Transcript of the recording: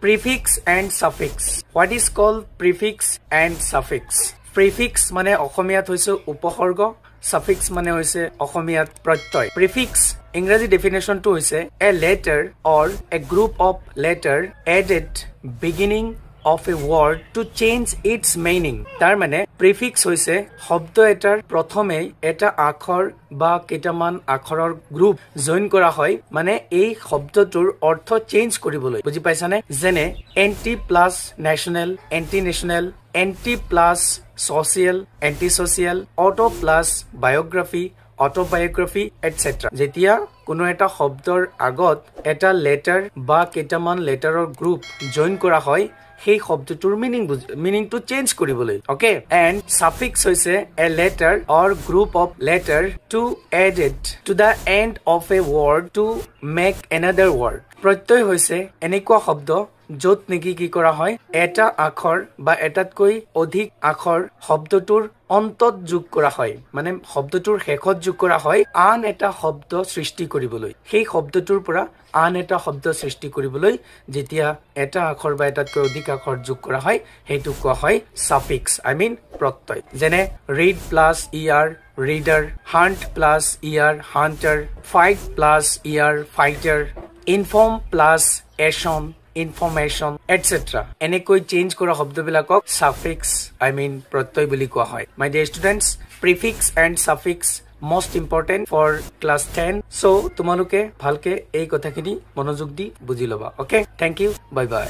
prefix and suffix. What is called prefix and suffix? Prefix mane অসমীয়াত হৈছে উপসৰ্গ, suffix mane হৈছে অসমীয়াত প্ৰত্যয়. Prefix ইংৰাজী definition to হৈছে a letter or a group of letter added beginning of a word to change its meaning. Tar mane prefix hoise shobdo etar prothome eta akhor ba ketaman akhoror group join kora hoy mane ei shobdotur ortho change koriboloi buji paisane jene anti plus national, anti national, anti plus social, anti social, auto plus biography, autobiography etc. Jetia কোনো এটা শব্দৰ আগত এটা letter বা কেটামান লেটাৰৰ group join কৰা হয় সেই শব্দটোৰ মিনিং টু চেঞ্জ কৰিবলৈ ওকে এন্ড সাফিক্স হৈছে a letter or group of letter to added to the end of a word to make another word প্ৰত্যয় হৈছে এনেকুৱা শব্দ যত নেকি কি কৰা হয় এটা আখৰ বা এটাতকৈ অধিক আখৰ শব্দটোৰ অন্তত যোগ কৰা হয় মানে শব্দটোৰ শেষত যোগ কৰা হয় আন এটা শব্দ সৃষ্টি কৰিবলৈ সেই শব্দটোৰ পৰা আন এটা শব্দ সৃষ্টি কৰিবলৈ যেতিয়া এটা আখৰ বা এটাতকৈ অধিক আখৰ যোগ কৰা হয় হেতু কোৱা হয় সাফিক্স আই মিন প্ৰত্যয় যেনে read plus er reader, hunt plus er hunter, fight plus er fighter, inform plus action, information etc. এনেকৈ চেঞ্জ কৰা শব্দবিলাকক সাফিক্স আই মিন প্ৰত্যয় বুলি কোৱা হয় my dear students prefix and suffix most important for class 10 so তোমালোকে ভালকে এই কথাখিনি মনোযোগ দি বুজি লবা okay thank you bye bye